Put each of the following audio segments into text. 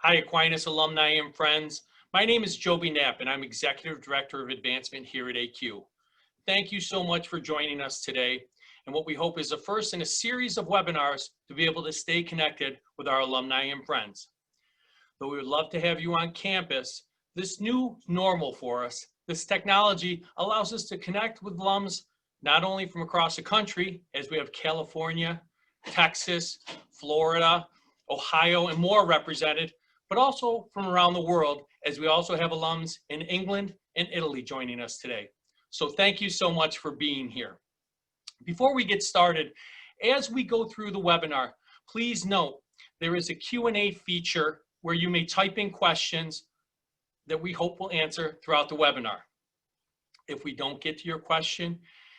Hi, Aquinas alumni and friends. My name is Joby Knapp, and I'm Executive Director of Advancement here at AQ. Thank you so much for joining us today, and what we hope is the first in a series of webinars to be able to stay connected with our alumni and friends. Though we would love to have you on campus, this new normal for us, this technology allows us to connect with alums not only from across the country, as we have California, Texas, Florida, Ohio, and more represented, but also from around the world, as we also have alums in England and Italy joining us today. So thank you so much for being here. Before we get started, as we go through the webinar, please note there is a Q&A feature where you may type in questions that we hope will answer throughout the webinar. If we don't get to your question,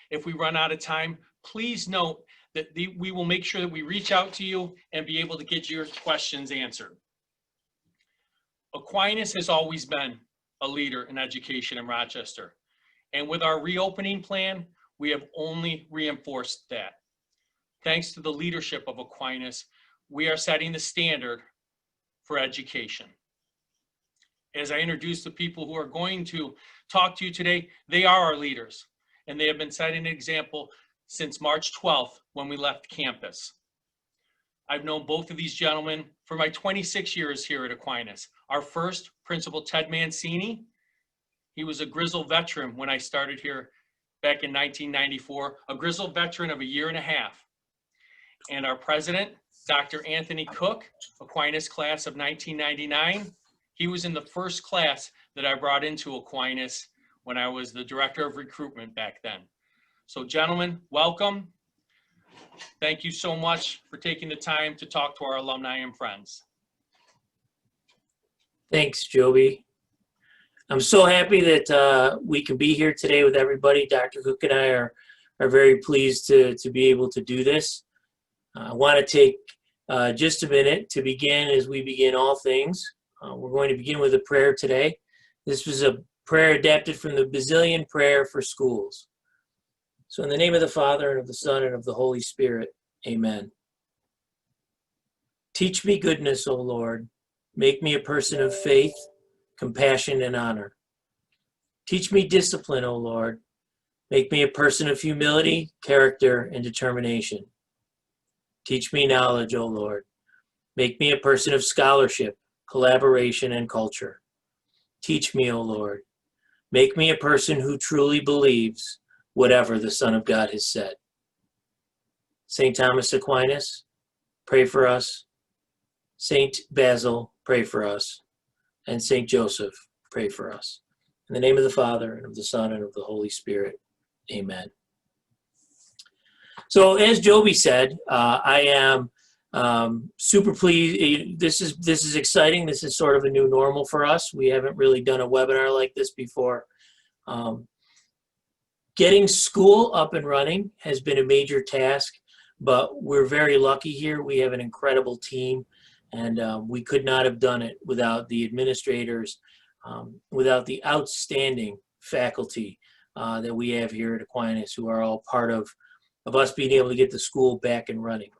if we run out of time, please note that we will make sure that we reach out to you and be able to get your questions answered. Aquinas has always been a leader in education in Rochester. And with our reopening plan, we have only reinforced that. Thanks to the leadership of Aquinas, we are setting the standard for education. As I introduce the people who are going to talk to you today, they are our leaders, and they have been setting an example since March 12th when we left campus. I've known both of these gentlemen for my 26 years here at Aquinas. Our first, Principal Ted Mancini, he was a grizzled veteran when I started here back in 1994, a grizzled veteran of a year and a half. And our president, Dr. Anthony Cook, Aquinas class of 1999, he was in the first class that I brought into Aquinas when I was the director of recruitment back then. So gentlemen, welcome. Thank you so much for taking the time to talk to our alumni and friends. Thanks, Joby. I'm so happy that we can be here today with everybody. Dr. Cook and I are very pleased to be able to do this. I want to take just a minute to begin as we begin all things. We're going to begin with a prayer today. This was a prayer adapted from the Basilian Prayer for Schools. So in the name of the Father, and of the Son, and of the Holy Spirit, amen. Teach me goodness, O Lord. Make me a person of faith, compassion, and honor. Teach me discipline, O Lord. Make me a person of humility, character, and determination. Teach me knowledge, O Lord. Make me a person of scholarship, collaboration, and culture. Teach me, O Lord. Make me a person who truly believes whatever the Son of God has said. St. Thomas Aquinas, pray for us. St. Basil, pray for us. And St. Joseph, pray for us. In the name of the Father, and of the Son, and of the Holy Spirit, amen. So as Joby said, I am super pleased. This is exciting. This is sort of a new normal for us. We haven't really done a webinar like this before. Getting school up and running has been a major task, but we're very lucky here. We have an incredible team, and we could not have done it without the administrators, without the outstanding faculty that we have here at Aquinas, who are all part of us being able to get the school back and running,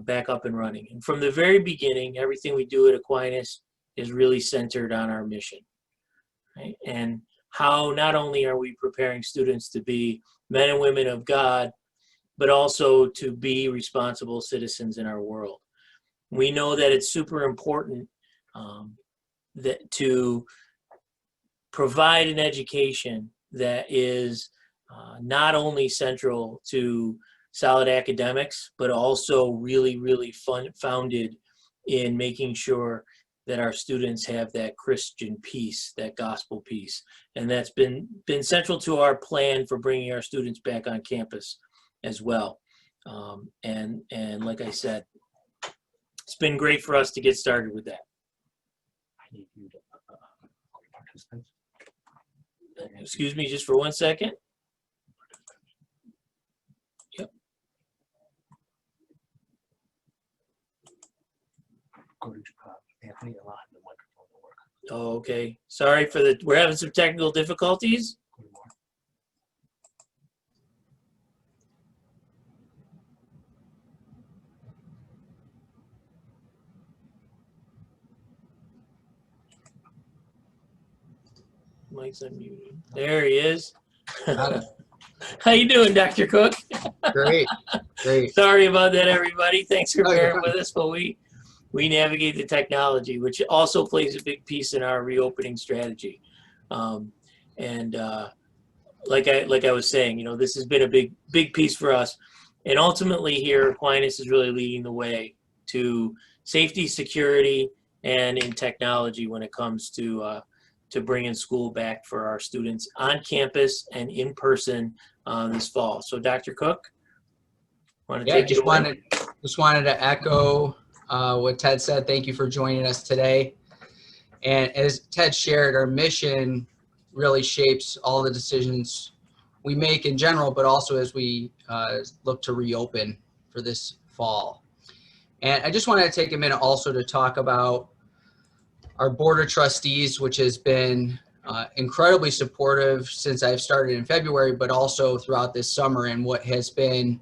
back up and running. And from the very beginning, everything we do at Aquinas is really centered on our mission, right? And how not only are we preparing students to be men and women of God, but also to be responsible citizens in our world. We know that it's super important that to provide an education that is not only central to solid academics, but also really, really founded in making sure that our students have that Christian peace, that gospel peace. And that's been central to our plan for bringing our students back on campus as well. And like I said, it's been great for us to get started with that. I need you to participants. Excuse me just for 1 second. Yep. Go to Anthony, a lot the microphone will work. Oh, okay. Sorry for we're having some technical difficulties. Mike's unmuted. There he is. Got it. How you doing, Dr. Cook? Great, great. Sorry about that, everybody. Thanks for Oh, you're bearing fine. with us, but we navigate the technology, which also plays a big piece in our reopening strategy. Like I was saying, you know, this has been a big piece for us, and ultimately here, Aquinas is really leading the way to safety, security, and in technology when it comes to bringing school back for our students on campus and in person this fall. So, Dr. Cook, want to Yeah, take it away? just wanted to echo what Ted said. Thank you for joining us today. And as Ted shared, our mission really shapes all the decisions we make in general, but also as we look to reopen for this fall. And I just wanted to take a minute also to talk about our board of trustees, which has been incredibly supportive since I've started in February, but also throughout this summer, and what has been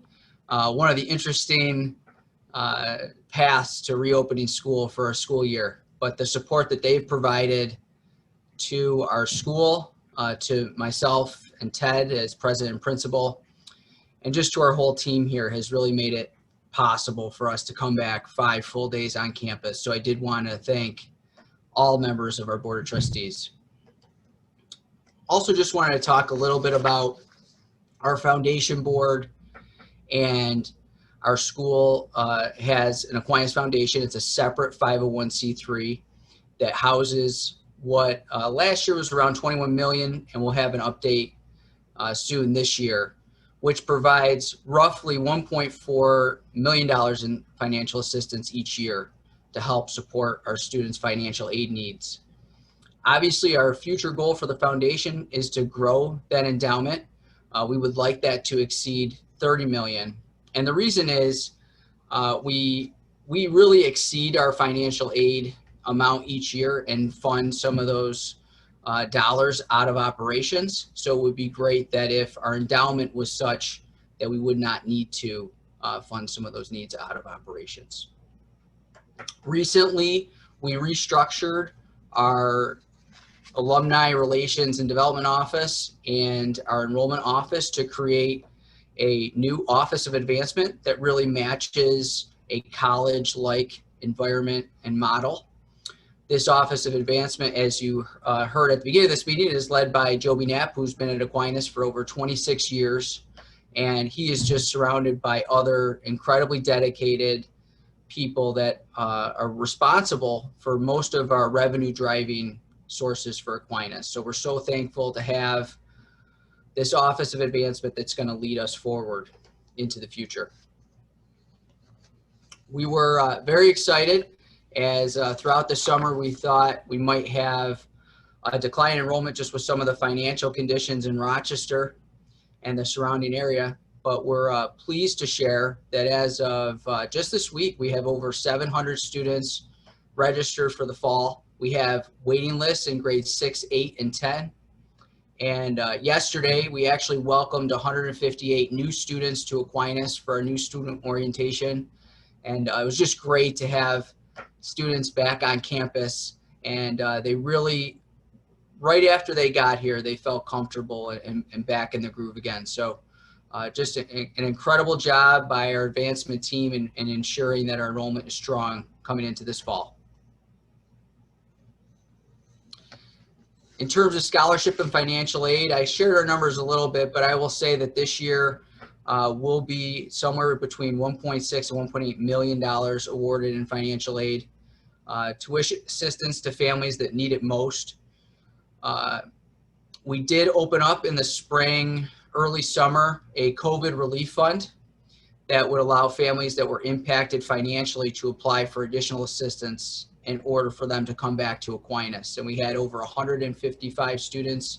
one of the interesting paths to reopening school for our school year. But the support that they've provided to our school, to myself and Ted as president and principal, and just to our whole team here has really made it possible for us to come back 5 full days on campus. So I did want to thank all members of our board of trustees. Also just wanted to talk a little bit about our foundation board. And our school has an Aquinas Foundation. It's a separate 501c3 that houses what last year was around 21 million, and we'll have an update soon this year, which provides roughly $1.4 million in financial assistance each year to help support our students' financial aid needs. Obviously, our future goal for the foundation is to grow that endowment. We would like that to exceed 30 million. And the reason is we really exceed our financial aid amount each year and fund some of those dollars out of operations. So it would be great that if our endowment was such that we would not need to fund some of those needs out of operations. Recently, we restructured our Alumni Relations and Development Office and our Enrollment Office to create a new Office of Advancement that really matches a college-like environment and model. This Office of Advancement, as you heard at the beginning of this meeting, is led by Joby Knapp, who's been at Aquinas for over 26 years. And he is just surrounded by other incredibly dedicated people that are responsible for most of our revenue driving sources for Aquinas. So we're so thankful to have this Office of Advancement that's going to lead us forward into the future. We were very excited as throughout the summer we thought we might have a decline in enrollment just with some of the financial conditions in Rochester and the surrounding area. But we're pleased to share that as of just this week, we have over 700 students registered for the fall. We have waiting lists in grades 6, 8, and 10. And yesterday, we actually welcomed 158 new students to Aquinas for our new student orientation. And it was just great to have students back on campus. And they really, right after they got here, they felt comfortable and back in the groove again. So just an incredible job by our advancement team in ensuring that our enrollment is strong coming into this fall. In terms of scholarship and financial aid, I shared our numbers a little bit, but I will say that this year will be somewhere between $1.6 and $1.8 million awarded in financial aid, tuition assistance to families that need it most. We did open up in the spring, early summer, a COVID relief fund that would allow families that were impacted financially to apply for additional assistance in order for them to come back to Aquinas. And we had over 155 students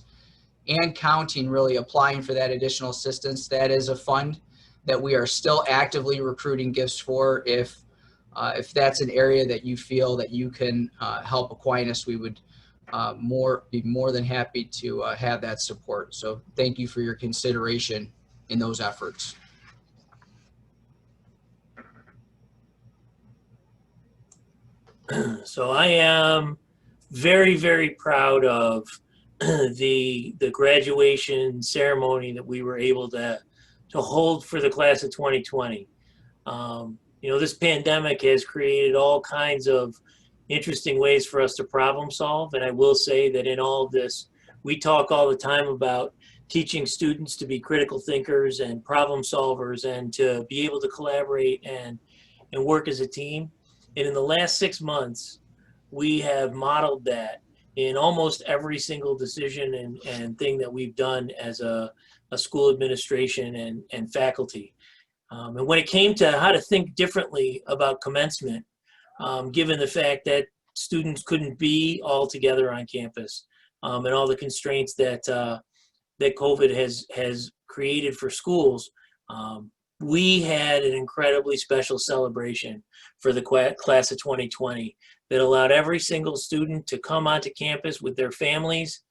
and counting really applying for that additional assistance. That is a fund that we are still actively recruiting gifts for. If that's an area that you feel that you can help Aquinas, we would be more than happy to have that support. So thank you for your consideration in those efforts. So I am very, very proud of the graduation ceremony that we were able to hold for the class of 2020. You know, this pandemic has created all kinds of interesting ways for us to problem solve. And I will say that in all of this, we talk all the time about teaching students to be critical thinkers and problem solvers and to be able to collaborate and work as a team. And in the last 6 months, we have modeled that in almost every single decision and thing that we've done as a school administration and faculty. And when it came to how to think differently about commencement, given the fact that students couldn't be all together on campus and all the constraints that that COVID has created for schools, we had an incredibly special celebration for the class of 2020 that allowed every single student to come onto campus with their families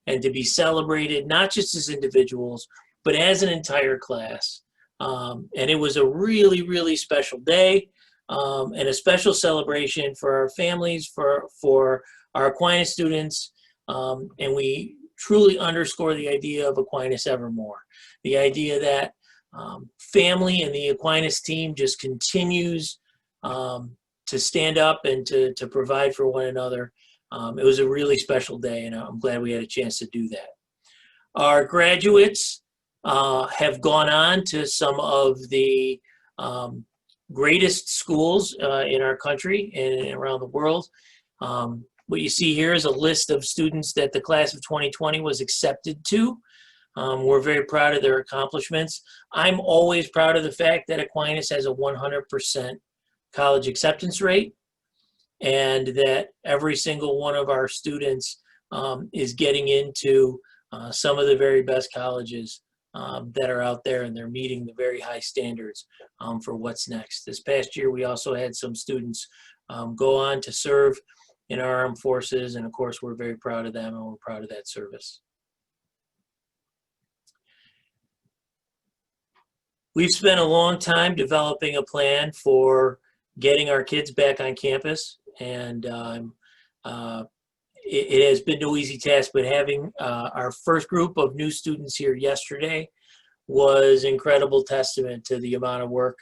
and to be celebrated, not just as individuals, but as an entire class. And it was a really, really special day and a special celebration for our families, for our Aquinas students, and we truly underscore the idea of Aquinas Evermore. The idea that family and the Aquinas team just continues to stand up and to provide for one another. It was a really special day, and I'm glad we had a chance to do that. Our graduates have gone on to some of the greatest schools in our country and around the world. What you see here is a list of students that the class of 2020 was accepted to. We're very proud of their accomplishments. I'm always proud of the fact that Aquinas has a 100% college acceptance rate, and that every single one of our students is getting into some of the very best colleges that are out there, and they're meeting the very high standards for what's next. This past year, we also had some students go on to serve in our armed forces, and of course, we're very proud of them, and we're proud of that service. We've spent a long time developing a plan for getting our kids back on campus, and it has been no easy task, but having our first group of new students here yesterday was incredible testament to the amount of work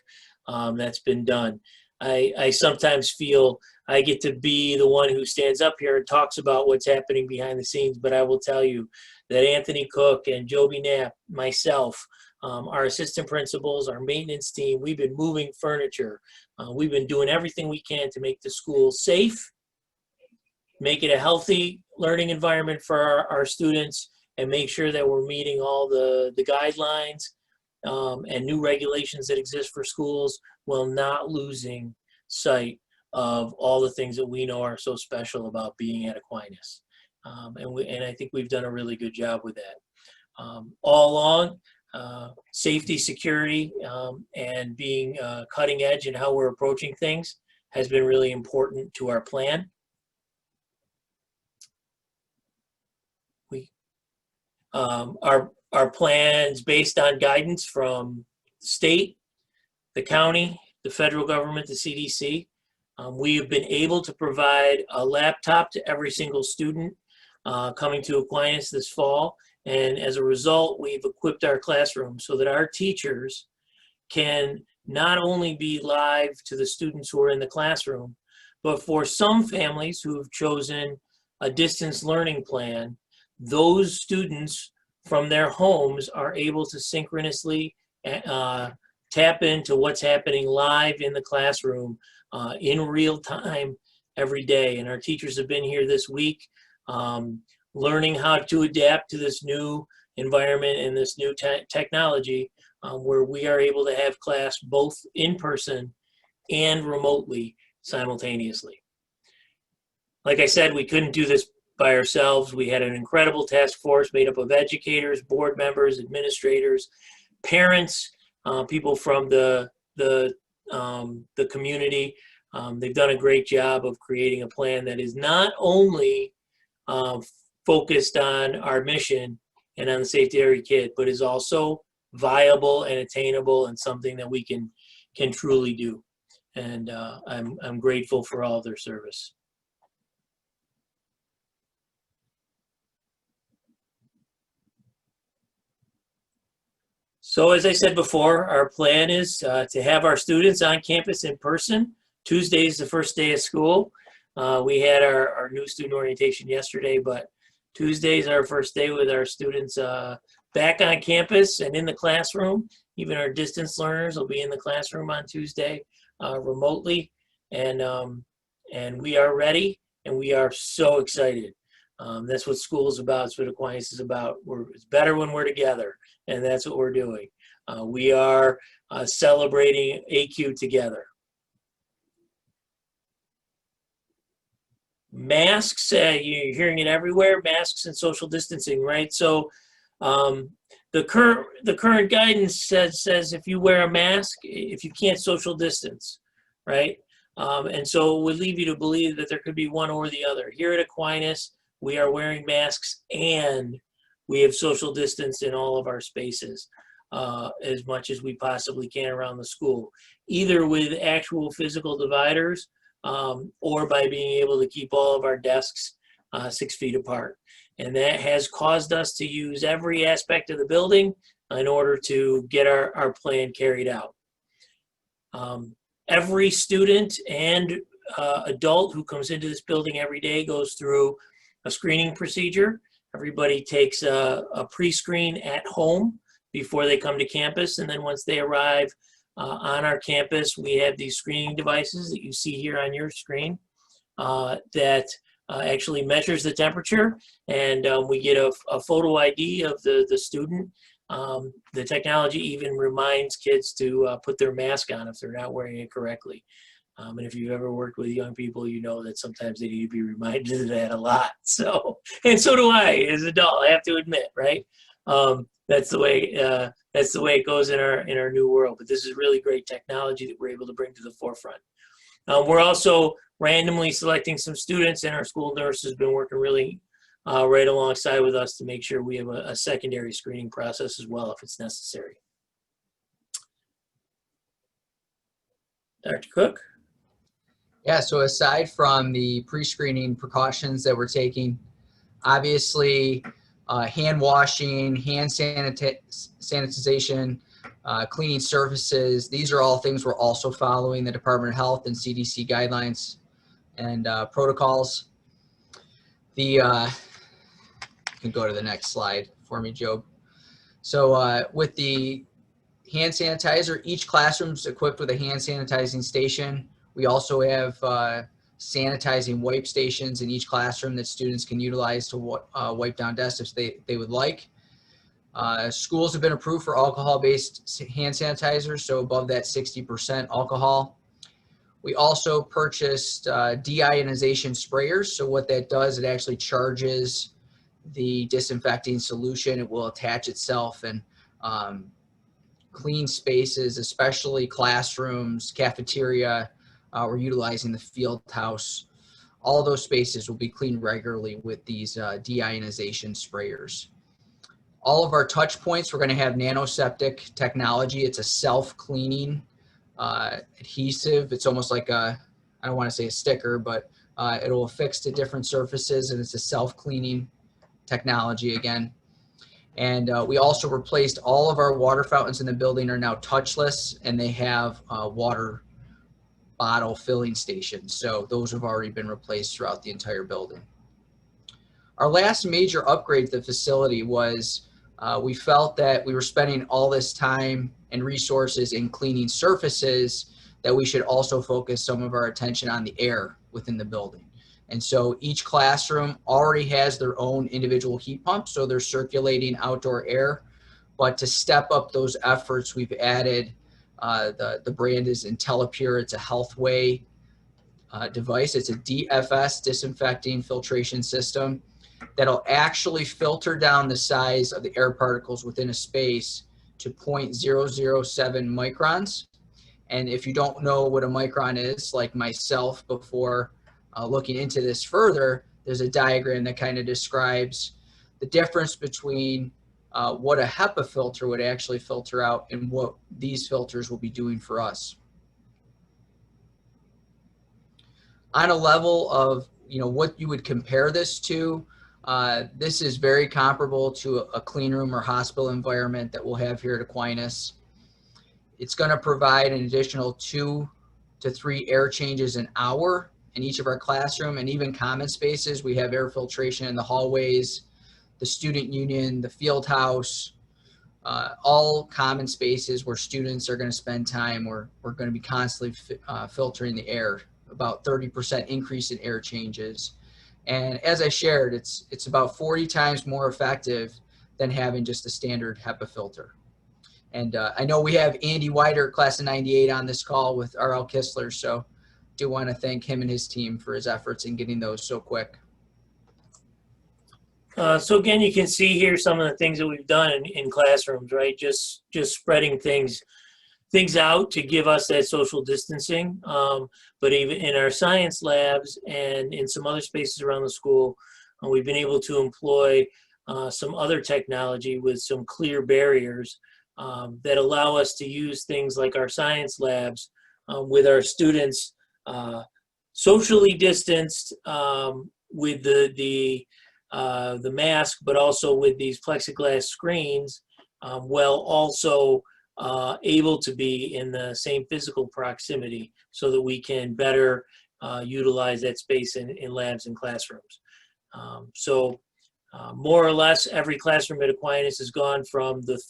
that's been done. I sometimes feel I get to be the one who stands up here and talks about what's happening behind the scenes, but I will tell you that Anthony Cook and Joby Knapp, myself, our assistant principals, our maintenance team, we've been moving furniture. We've been doing everything we can to make the school safe, make it a healthy learning environment for our students, and make sure that we're meeting all the guidelines and new regulations that exist for schools, while not losing sight of all the things that we know are so special about being at Aquinas. And I think we've done a really good job with that. All along, safety, security, and being cutting edge in how we're approaching things has been really important to our plan. Our plan is based on guidance from the state, the county, the federal government, the CDC. We have been able to provide a laptop to every single student coming to Aquinas this fall. And as a result, we've equipped our classroom so that our teachers can not only be live to the students who are in the classroom, but for some families who have chosen a distance learning plan, those students from their homes are able to synchronously tap into what's happening live in the classroom in real time every day. And our teachers have been here this week learning how to adapt to this new environment and this new technology where we are able to have class both in person and remotely simultaneously. Like I said, we couldn't do this by ourselves. We had an incredible task force made up of educators, board members, administrators, parents, people from the community. They've done a great job of creating a plan that is not only focused on our mission and on the safety of every kid, but is also viable and attainable and something that we can truly do. And I'm grateful for all of their service. So as I said before, our plan is to have our students on campus in person. Tuesday is the first day of school. We had our new student orientation yesterday, but Tuesday is our first day with our students back on campus and in the classroom. Even our distance learners will be in the classroom on Tuesday remotely. And we are ready, and we are so excited. That's what school is about. That's what Aquinas is about. It's better when we're together, and that's what we're doing. We are celebrating AQ together. Masks, you're hearing it everywhere, masks and social distancing, right? So the current guidance says if you wear a mask, if you can't social distance, right? And so it would leave you to believe that there could be one or the other. Here at Aquinas, we are wearing masks and we have social distance in all of our spaces as much as we possibly can around the school, either with actual physical dividers or by being able to keep all of our desks 6 feet apart. And that has caused us to use every aspect of the building in order to get our plan carried out. Every student and adult who comes into this building every day goes through a screening procedure. Everybody takes a pre-screen at home before they come to campus, and then once they arrive on our campus, we have these screening devices that you see here on your screen that actually measures the temperature, and we get a photo ID of the student. The technology even reminds kids to put their mask on if they're not wearing it correctly. And if you've ever worked with young people, you know that sometimes they need to be reminded of that a lot. So, and so do I as an adult, I have to admit, right? That's the way it goes in our new world. But this is really great technology that we're able to bring to the forefront. We're also randomly selecting some students, and our school nurse has been working really right alongside with us to make sure we have a secondary screening process as well if it's necessary. Dr. Cook? Yeah, so aside from the pre-screening precautions that we're taking, obviously hand washing, hand sanitization, cleaning surfaces, these are all things we're also following the Department of Health and CDC guidelines and protocols. You can go to the next slide for me, Job. So with the hand sanitizer, each classroom is equipped with a hand sanitizing station. We also have sanitizing wipe stations in each classroom that students can utilize to wipe down desks if they would like. Schools have been approved for alcohol-based hand sanitizers, so above that 60% alcohol. We also purchased deionization sprayers. So what that does, it actually charges the disinfecting solution. It will attach itself and clean spaces, especially classrooms, cafeteria. We're utilizing the field house. All those spaces will be cleaned regularly with these deionization sprayers. All of our touch points, we're going to have nanoseptic technology. It's a self-cleaning adhesive. It's almost like I don't want to say a sticker, but it'll affix to different surfaces, and it's a self-cleaning technology again. And we also replaced all of our water fountains in the building are now touchless, and they have water bottle filling stations. So those have already been replaced throughout the entire building. Our last major upgrade to the facility was we felt that we were spending all this time and resources in cleaning surfaces that we should also focus some of our attention on the air within the building. And so each classroom already has their own individual heat pump, so they're circulating outdoor air. But to step up those efforts, we've added the brand is IntelliPure. It's a Healthway device. It's a DFS, disinfecting filtration system, that'll actually filter down the size of the air particles within a space to 0.007 microns. And if you don't know what a micron is, like myself, before looking into this further, there's a diagram that kind of describes the difference between what a HEPA filter would actually filter out and what these filters will be doing for us. On a level of, what you would compare this to, This is very comparable to a clean room or hospital environment that we'll have here at Aquinas. It's going to provide an additional 2 to 3 air changes an hour in each of our classroom, and even common spaces. We have air filtration in the hallways, the student union, the field house, all common spaces where students are going to spend time. We're going to be constantly filtering the air, about 30% increase in air changes. And as I shared, it's about 40 times more effective than having just a standard HEPA filter. And I know we have Andy Wider, class of 98, on this call with R.L. Kistler, so do want to thank him and his team for his efforts in getting those so quick. So again, you can see here some of the things that we've done in classrooms, right? Just spreading things out to give us that social distancing. But even in our science labs and in some other spaces around the school, we've been able to employ some other technology with some clear barriers that allow us to use things like our science labs with our students socially distanced with the mask, but also with these plexiglass screens, while also able to be in the same physical proximity so that we can better utilize that space in labs and classrooms. So more or less every classroom at Aquinas has gone from the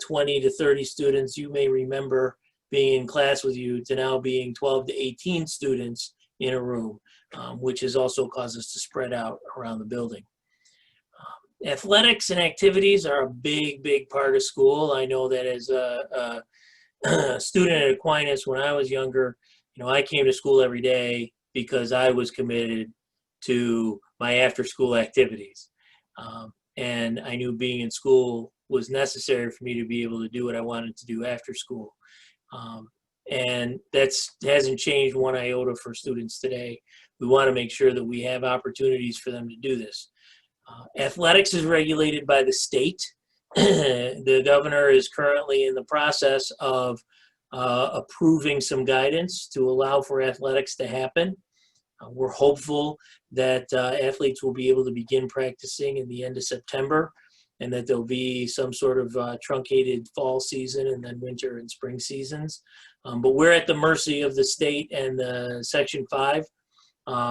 20 to 30 students you may remember being in class with you to now being 12 to 18 students in a room, which has also caused us to spread out around the building. Athletics and activities are a big part of school. I know that as a student at Aquinas when I was younger, I came to school every day because I was committed to my after-school activities. And I knew being in school was necessary for me to be able to do what I wanted to do after school. And that hasn't changed one iota for students today. We want to make sure that we have opportunities for them to do this. Athletics is regulated by the state. The governor is currently in the process of approving some guidance to allow for athletics to happen. We're hopeful that athletes will be able to begin practicing in the end of September, and that there'll be some sort of truncated fall season and then winter and spring seasons. But we're at the mercy of the state and the Section 5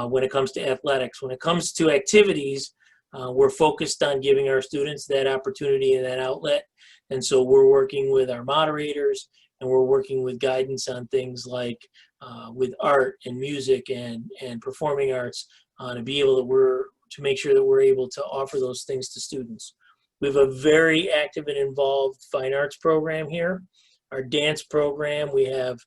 when it comes to athletics. When it comes to activities, we're focused on giving our students that opportunity and that outlet. And so we're working with our moderators, and we're working with guidance on things like with art and music and performing arts to be able to make sure that we're able to offer those things to students. We have a very active and involved fine arts program here. Our dance program, we have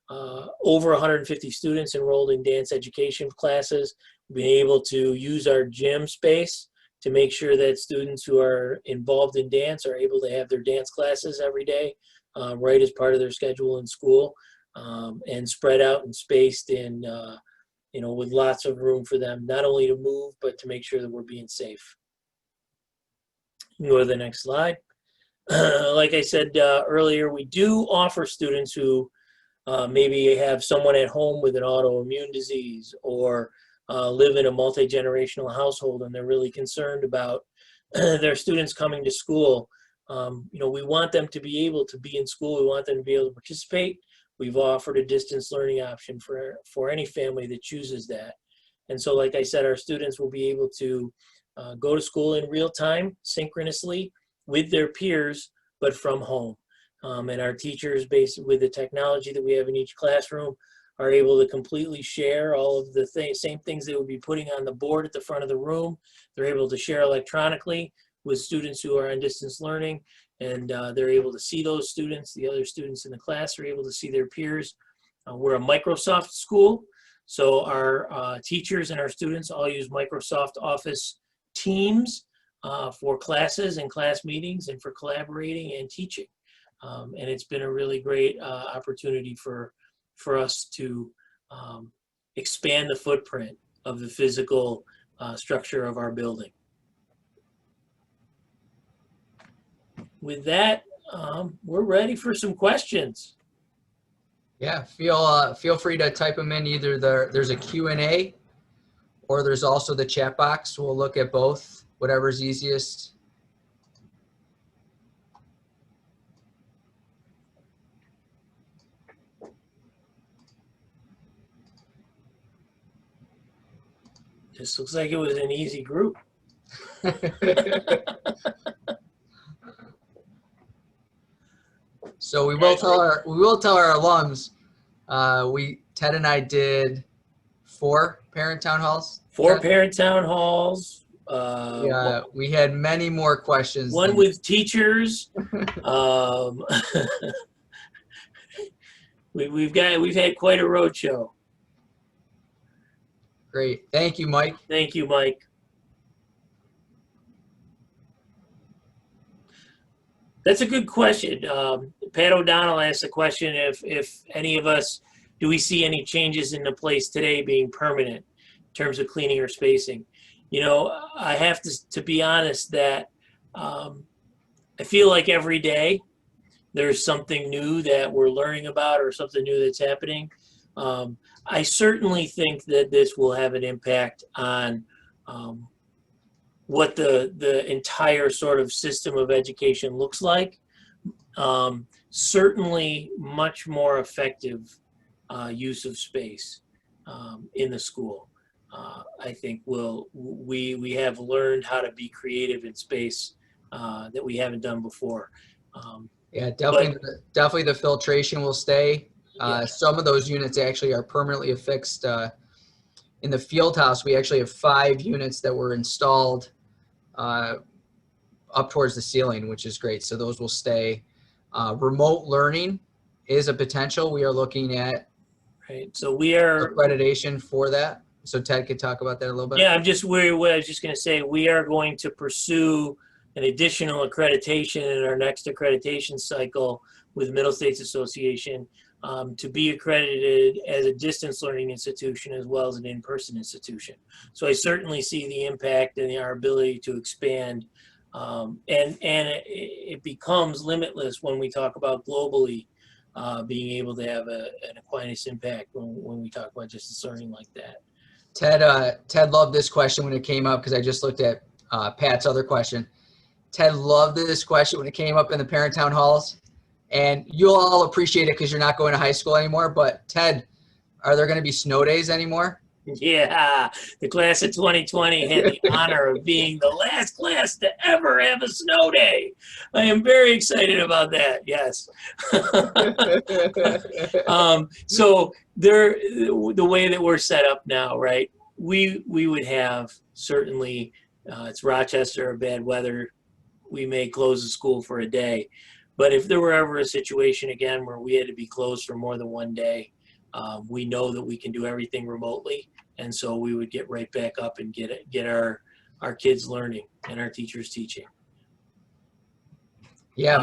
over 150 students enrolled in dance education classes. We've been able to use our gym space to make sure that students who are involved in dance are able to have their dance classes every day, right as part of their schedule in school, and spread out and spaced in, with lots of room for them, not only to move, but to make sure that we're being safe. Go to the next slide. Like I said earlier, we do offer students who maybe have someone at home with an autoimmune disease or live in a multi-generational household and they're really concerned about their students coming to school. We want them to be able to be in school. We want them to be able to participate. We've offered a distance learning option for any family that chooses that. And so, like I said, our students will be able to go to school in real time, synchronously with their peers, but from home. And our teachers, based with the technology that we have in each classroom, are able to completely share all of the same things they would be putting on the board at the front of the room. They're able to share electronically with students who are on distance learning, and they're able to see those students. The other students in the class are able to see their peers. We're a Microsoft school, so our teachers and our students all use Microsoft Office Teams for classes and class meetings and for collaborating and teaching. And it's been a really great opportunity for us to expand the footprint of the physical structure of our building. With that, we're ready for some questions. Yeah, feel free to type them in. Either there's a Q&A, or there's also the chat box. We'll look at both, whatever's easiest. This looks like it was an easy group. So we will tell our alums. Ted and I did 4 parent town halls. 4 Ted? parent town halls. We had many more questions. One with teachers. We've had quite a road show. Great. Thank you, Mike. Thank you, Mike. That's a good question. Pat O'Donnell asked the question if any of us, do we see any changes in the place today being permanent in terms of cleaning or spacing? You know, I have to be honest that I feel like every day there's something new that we're learning about or something new that's happening. I certainly think that this will have an impact on what the entire sort of system of education looks like. Certainly much more effective use of space in the school. I think we have learned how to be creative in space that we haven't done before. Yeah, definitely the filtration will stay. Yeah. Some of those units actually are permanently affixed. In the field house, we actually have 5 units that were installed up towards the ceiling, which is great. So those will stay. Remote learning is a potential. We are looking at So we are accreditation for that. So Ted could talk about that a little bit. Yeah, what I was just going to say, we are going to pursue an additional accreditation in our next accreditation cycle with Middle States Association to be accredited as a distance learning institution as well as an in-person institution. So I certainly see the impact and our ability to expand, and it becomes limitless when we talk about globally being able to have an Aquinas impact when we talk about distance learning like that. Ted loved this question when it came up because I just looked at Pat's other question. Ted loved this question when it came up in the parent town halls. And you'll all appreciate it because you're not going to high school anymore. But Ted, are there going to be snow days anymore? Yeah, the class of 2020 had the honor of being the last class to ever have a snow day. I am very excited about that, yes. So the way that we're set up now, right, we would have certainly, it's Rochester or bad weather, we may close the school for a day. But if there were ever a situation again where we had to be closed for more than one day, we know that we can do everything remotely, and so we would get right back up and get our kids learning and our teachers teaching. Yeah,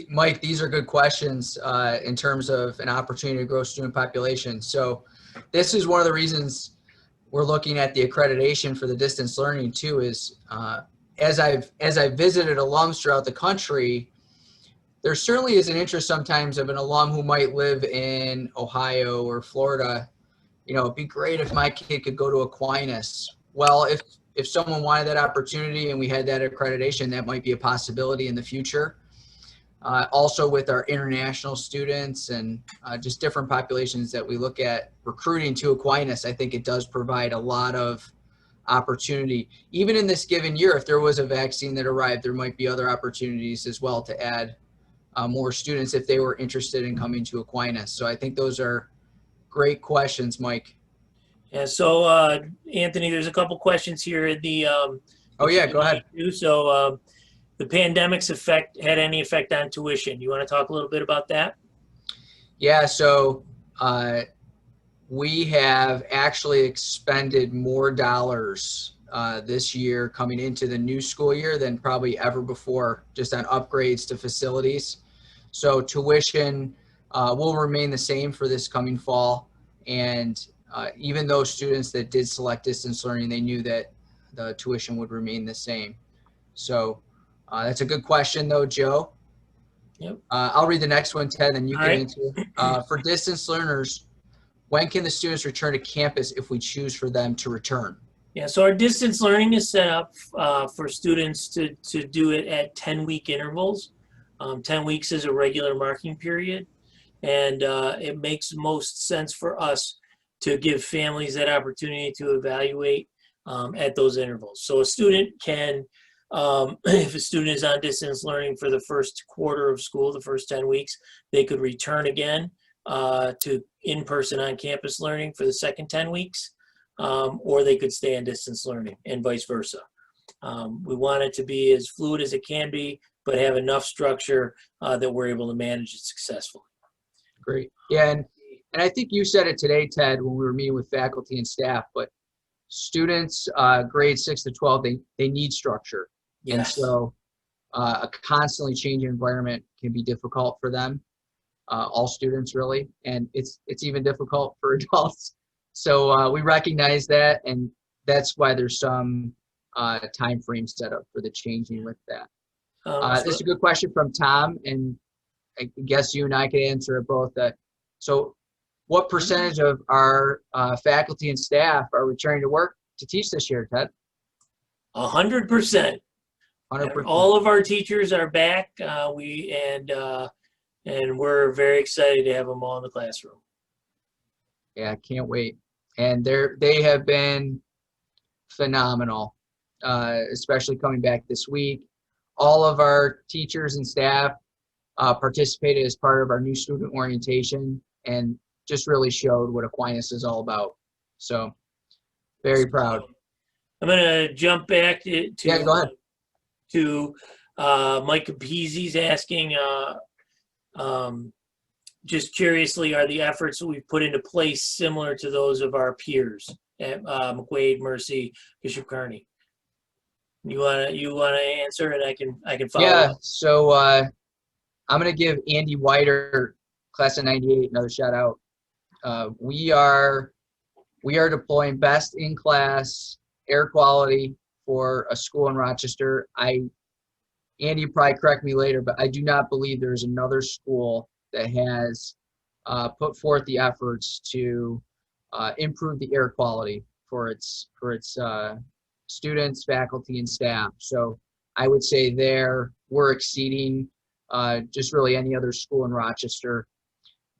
Mike, these are good questions in terms of an opportunity to grow student population. So this is one of the reasons we're looking at the accreditation for the distance learning too. Is as I've visited alums throughout the country, there certainly is an interest sometimes of an alum who might live in Ohio or Florida. You know, it'd be great if my kid could go to Aquinas. Well, if someone wanted that opportunity and we had that accreditation, that might be a possibility in the future. Also with our international students and just different populations that we look at recruiting to Aquinas, I think it does provide a lot of opportunity. Even in this given year, if there was a vaccine that arrived, there might be other opportunities as well to add more students if they were interested in coming to Aquinas. So I think those are great questions, Mike. Yeah, so Anthony, there's a couple questions here in the oh yeah, go ahead. So the pandemic's had any effect on tuition? You want to talk a little bit about that? Yeah, so we have actually expended more dollars this year coming into the new school year than probably ever before, just on upgrades to facilities. So tuition will remain the same for this coming fall. And even those students that did select distance learning, they knew that the tuition would remain the same. So that's a good question though, Joe. Yep. I'll read the next one, Ted, and you can right. answer. For distance learners, when can the students return to campus if we choose for them to return? Yeah, so our distance learning is set up for students to do it at 10-week intervals. 10 weeks is a regular marking period, and it makes most sense for us to give families that opportunity to evaluate at those intervals. So a student can, if a student is on distance learning for the first quarter of school, the first 10 weeks, they could return again to in-person on-campus learning for the second 10 weeks. Or they could stay on distance learning and vice versa. We want it to be as fluid as it can be, but have enough structure that we're able to manage it successfully. Great. Yeah, and I think you said it today, Ted, when we were meeting with faculty and staff, but students grades 6 to 12, they need structure. Yes. And so a constantly changing environment can be difficult for them, all students really, and it's even difficult for adults. So we recognize that, and that's why there's some time frame set up for the changing with that. This is a good question from Tom, and I guess you and I could answer it both. So what percentage of our faculty and staff are returning to work to teach this year, Ted? 100%. 100%. All of our teachers are back. And we're very excited to have them all in the classroom. Yeah, I can't wait. And they have been phenomenal, especially coming back this week. All of our teachers and staff participated as part of our new student orientation and just really showed what Aquinas is all about. So very proud. I'm going to jump back to Yeah, go ahead. Mike Capizzi's asking, just curiously, are the efforts that we've put into place similar to those of our peers at McQuaid, Mercy, Bishop Kearney? You wanna answer, and I can follow Yeah. up. So I'm gonna give Andy Whiter, class of '98, another shout out. We are deploying best in class air quality for a school in Rochester. Andy, probably correct me later, but I do not believe there's another school that has put forth the efforts to improve the air quality for its students, faculty, and staff. So I would say we're exceeding just really any other school in Rochester.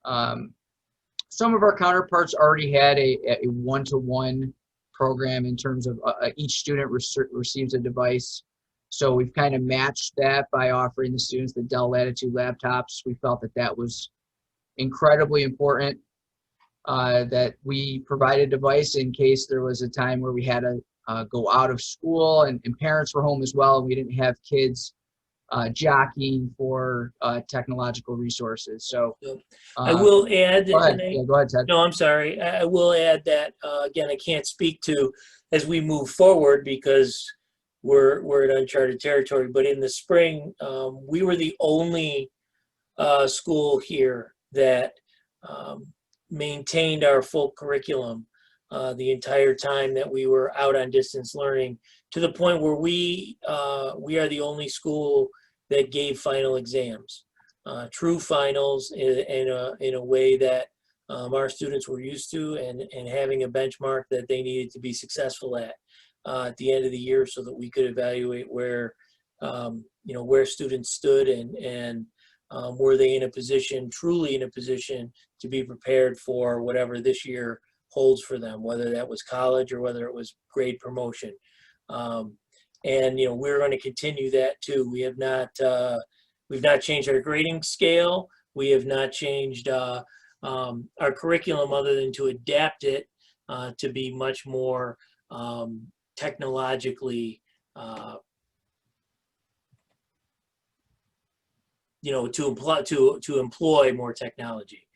Some of our counterparts already had a one-to-one program in terms of each student receives a device. So we've kind of matched that by offering the students the Dell Latitude laptops. We felt that was incredibly important, that we provide a device in case there was a time where we had to go out of school and parents were home as well, and we didn't have kids jockeying for technological resources. So I will add. Go ahead. Yeah, go ahead, Ted. No, I'm sorry. I will add that again. I can't speak to as we move forward because we're in uncharted territory. But in the spring, we were the only school here that maintained our full curriculum the entire time that we were out on distance learning, to the point where we are the only school that gave final exams, true finals in a way that our students were used to, and having a benchmark that they needed to be successful at the end of the year, so that we could evaluate where students stood and were they in a position, truly in a position, to be prepared for whatever this year holds for them, whether that was college or whether it was grade promotion. And we're going to continue that too. We have not we've not changed our grading scale. We have not changed our curriculum, other than to adapt it to be much more technologically to employ more technology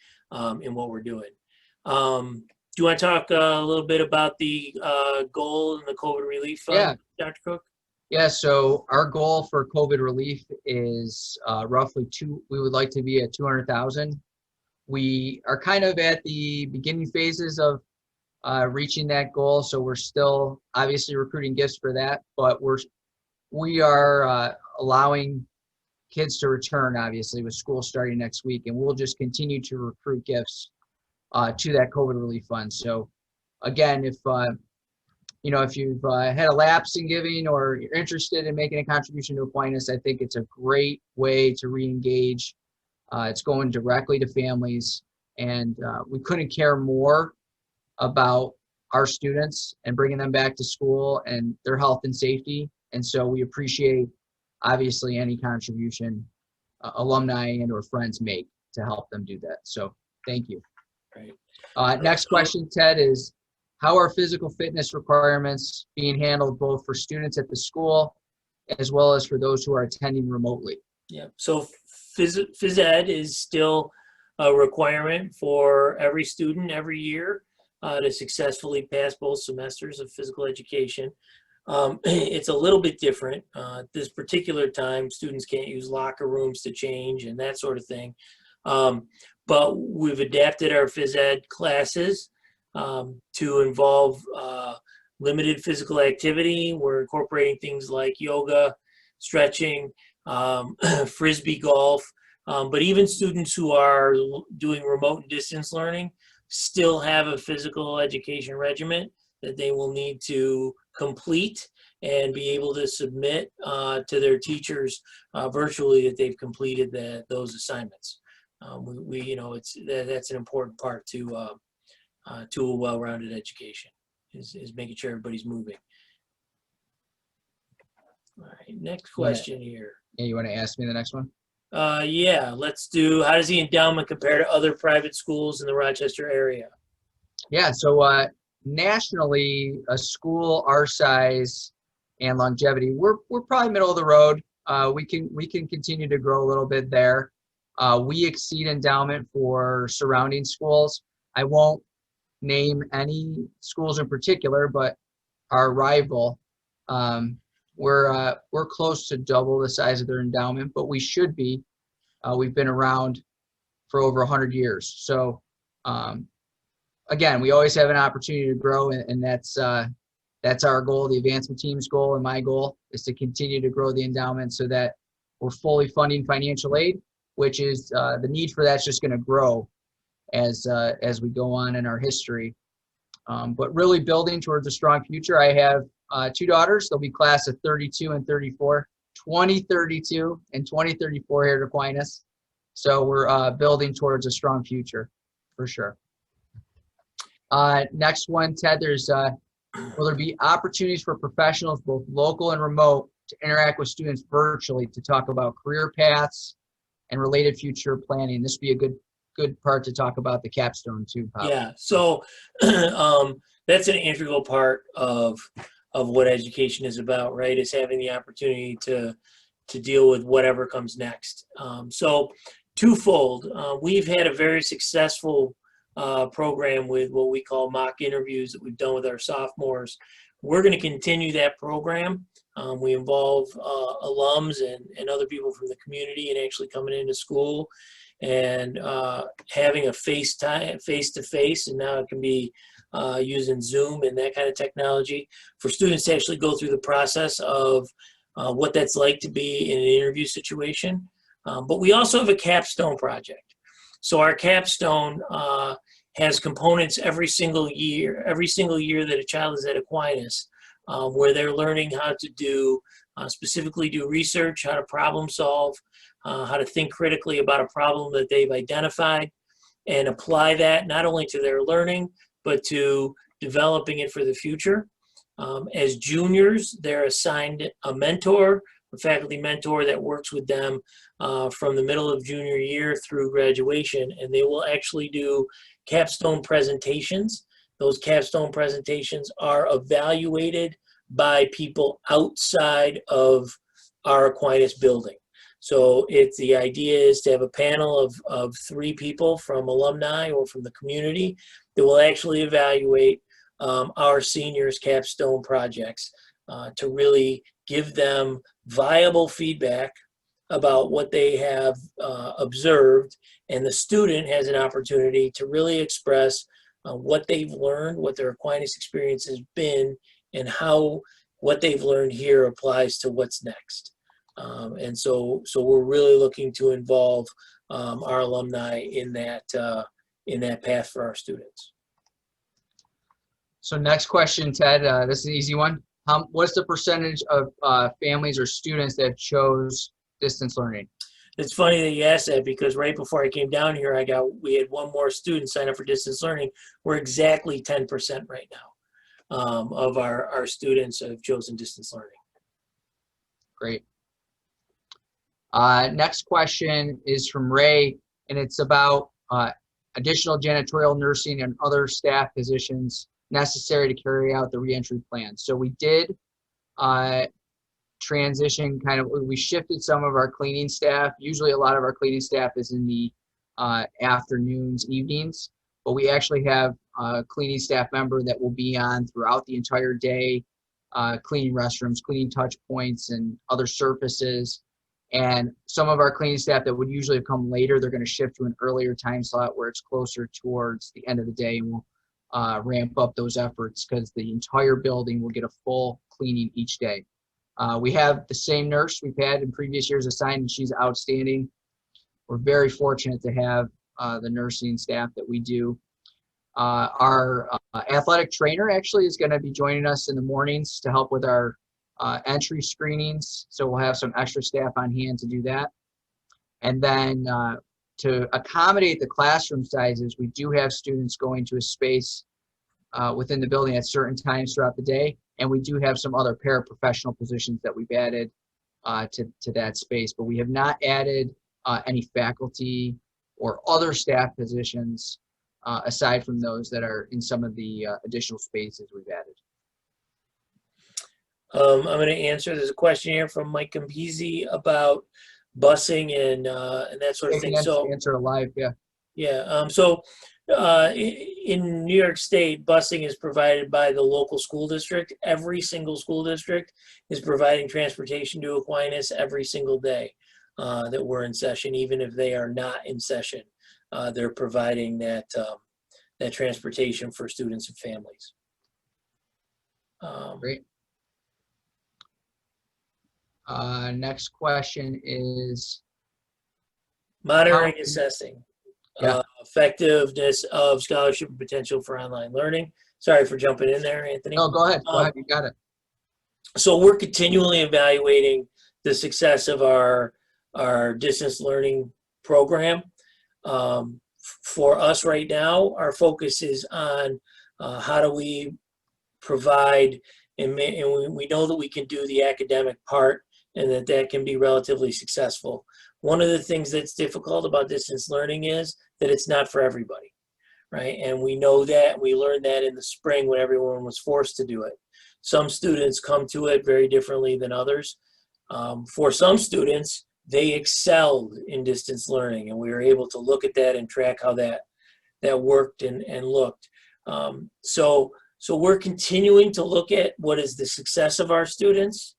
in what we're doing. Do you want to talk a little bit about the goal and the COVID relief fund, Yeah. Dr. Cook? Yeah, so our goal for COVID relief is roughly we would like to be at 200,000. We are kind of at the beginning phases of reaching that goal, so we're still obviously recruiting gifts for that, but we are allowing kids to return, obviously, with school starting next week, and we'll just continue to recruit gifts to that COVID relief fund. So again, if you know, if you've had a lapse in giving or you're interested in making a contribution to Aquinas, I think it's a great way to re-engage. It's going directly to families, and we couldn't care more about our students and bringing them back to school and their health and safety. And so we appreciate, obviously, any contribution alumni and or friends make to help them do that. So thank you. Right. Next question, Ted, is how are physical fitness requirements being handled both for students at the school as well as for those who are attending remotely? Yeah, so phys ed is still a requirement for every student every year to successfully pass both semesters of physical education. It's a little bit different. This particular time, students can't use locker rooms to change and that sort of thing. But we've adapted our phys ed classes to involve limited physical activity. We're incorporating things like yoga, stretching, frisbee golf, but even students who are doing remote and distance learning still have a physical education regimen that they will need to complete and be able to submit to their teachers virtually that they've completed those assignments. You know, that's an important part to a well-rounded education is making sure everybody's moving. All right, next question here. Yeah, you want to ask me the next one? Yeah, let's do, how does the endowment compare to other private schools in the Rochester area? Yeah, so nationally, a school our size and longevity, we're probably middle of the road. We can continue to grow a little bit there. We exceed endowment for surrounding schools. I won't name any schools in particular, but our rival, we're close to double the size of their endowment, but we should be. We've been around for over 100 years. So again, we always have an opportunity to grow, and that's our goal. The advancement team's goal and my goal is to continue to grow the endowment so that we're fully funding financial aid, which is the need for that's just going to grow as we go on in our history. But really building towards a strong future. I have 2 daughters. They'll be class of 32 and 34, 2032 and 2034 here at Aquinas. So we're building towards a strong future for sure. Next one, Ted, will there be opportunities for professionals, both local and remote, to interact with students virtually to talk about career paths and related future planning? This would be a good part to talk about the capstone too, Pop. Yeah, so that's an integral part of what education is about, right? Is having the opportunity to deal with whatever comes next. So twofold, we've had a very successful program with what we call mock interviews that we've done with our sophomores. We're going to continue that program. We involve alums and other people from the community and actually coming into school and having a face-to-face, and now it can be using Zoom and that kind of technology for students to actually go through the process of what that's like to be in an interview situation. But we also have a capstone project. So our capstone has components every single year that a child is at Aquinas, where they're learning how to specifically do research, how to problem solve, how to think critically about a problem that they've identified and apply that not only to their learning, but to developing it for the future. As juniors, they're assigned a mentor, a faculty mentor that works with them from the middle of junior year through graduation, and they will actually do capstone presentations. Those capstone presentations are evaluated by people outside of our Aquinas building. So the idea is to have a panel of 3 people from alumni or from the community that will actually evaluate our seniors' capstone projects to really give them viable feedback about what they have observed, and the student has an opportunity to really express what they've learned, what their Aquinas experience has been, and how what they've learned here applies to what's next. And so we're really looking to involve our alumni in that path for our students. So next question, Ted, this is an easy one. What's the percentage of families or students that chose distance learning? It's funny that you asked that because right before I came down here, we had one more student sign up for distance learning. We're exactly 10% right now of our students have chosen distance learning. Great. Next question is from Ray, and it's about additional janitorial, nursing, and other staff positions necessary to carry out the reentry plan. So we did transition we shifted some of our cleaning staff. Usually a lot of our cleaning staff is in the afternoons, evenings, but we actually have a cleaning staff member that will be on throughout the entire day, cleaning restrooms, cleaning touch points and other surfaces. And some of our cleaning staff that would usually have come later, they're going to shift to an earlier time slot where it's closer towards the end of the day, and we'll ramp up those efforts because the entire building will get a full cleaning each day. We have the same nurse we've had in previous years assigned, and she's outstanding. We're very fortunate to have the nursing staff that we do. Our athletic trainer actually is going to be joining us in the mornings to help with our entry screenings. So we'll have some extra staff on hand to do that. And then to accommodate the classroom sizes, we do have students going to a space within the building at certain times throughout the day. And we do have some other paraprofessional positions that we've added to that space, but we have not added any faculty or other staff positions aside from those that are in some of the additional spaces we've added. I'm going to answer. There's a question here from Mike Campisi about busing and that sort of thing. So answer live, yeah. Yeah. In New York State, busing is provided by the local school district. Every single school district is providing transportation to Aquinas every single day that we're in session, even if they are not in session. They're providing that transportation for students and families. Great. Next question is monitoring, assessing. Yeah. Effectiveness of scholarship and potential for online learning. Sorry for jumping in there, Anthony. No, go ahead. Go ahead. You got it. So we're continually evaluating the success of our distance learning program. For us right now, our focus is on how do we provide, and we know that we can do the academic part and that can be relatively successful. One of the things that's difficult about distance learning is that it's not for everybody, right? And we know that. We learned that in the spring when everyone was forced to do it. Some students come to it very differently than others. For some students, they excelled in distance learning, and we were able to look at that and track how that worked and looked. So we're continuing to look at what is the success of our students,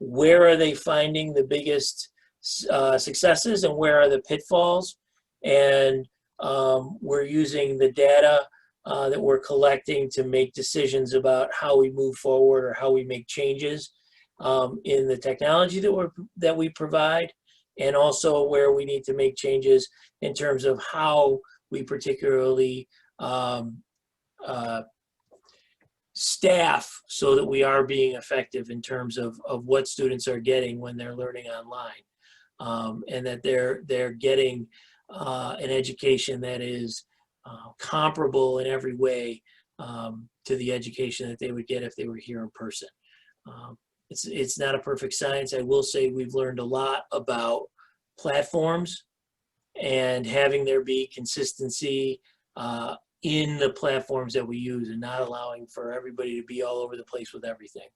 where are they finding the biggest successes and where are the pitfalls, and we're using the data that we're collecting to make decisions about how we move forward or how we make changes in the technology that we provide, and also where we need to make changes in terms of how we particularly staff so that we are being effective in terms of what students are getting when they're learning online, and that they're getting an education that is comparable in every way to the education that they would get if they were here in person. It's not a perfect science. I will say we've learned a lot about platforms and having there be consistency in the platforms that we use and not allowing for everybody to be all over the place with everything.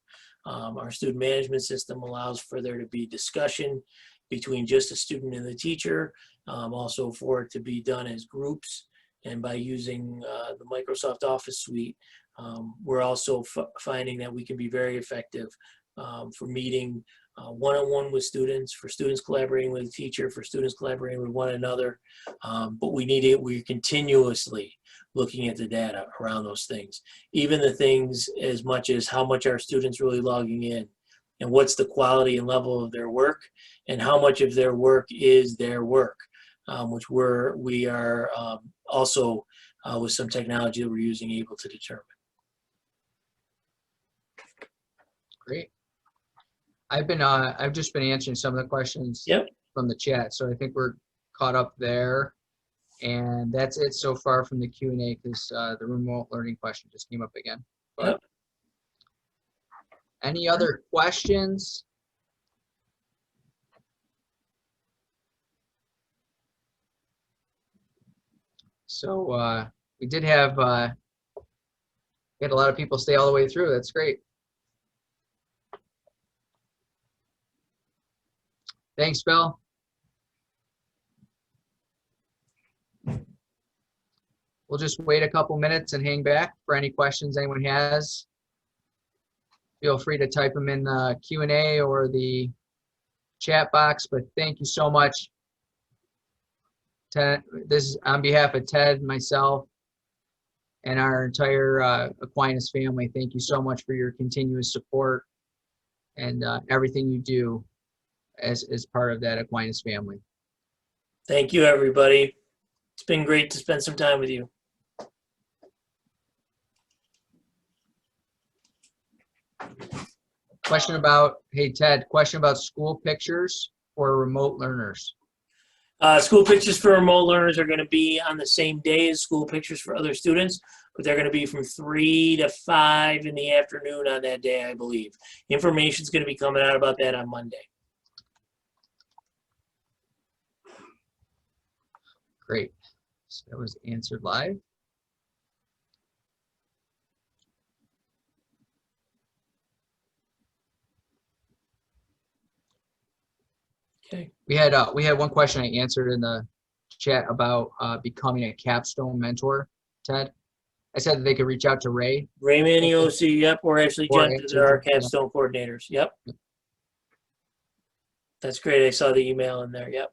Our student management system allows for there to be discussion between just a student and the teacher, also for it to be done as groups. And by using the Microsoft Office suite, we're also finding that we can be very effective for meeting one-on-one with students, for students collaborating with a teacher, for students collaborating with one another. But we're continuously looking at the data around those things. Even the things as much as how much are students really logging in, and what's the quality and level of their work, and how much of their work is their work, which we are also with some technology that we're using able to determine. Great. I've just been answering some of the questions Yep. from the chat, so I think we're caught up there. And that's it so far from the Q&A, because the remote learning question just came up again. But Yep. any other questions? So we did have we had a lot of people stay all the way through. That's great. Thanks, Bill. We'll just wait a couple minutes and hang back for any questions anyone has. Feel free to type them in the Q&A or the chat box, but thank you so much. Ted, this is on behalf of Ted, myself, and our entire Aquinas family. Thank you so much for your continuous support and everything you do as part of that Aquinas family. Thank you, everybody. It's been great to spend some time with you. Question about, hey Ted, question about school pictures for remote learners. School pictures for remote learners are going to be on the same day as school pictures for other students, but they're going to be from 3 to 5 in the afternoon on that day, I believe. Information is going to be coming out about that on Monday. Great. So that was answered live. Okay. We had one question I answered in the chat about becoming a capstone mentor, Ted. I said that they could reach out to Ray. Ray Maniosi, yep, or actually Or Jen, actually they're our Jen, yeah. capstone coordinators, yep. That's great, I saw the email in there, yep.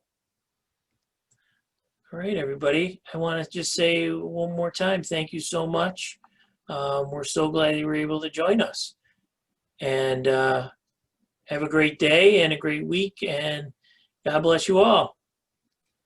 All right, everybody, I want to just say one more time, thank you so much. We're so glad you were able to join us. And have a great day and a great week, and God bless you all.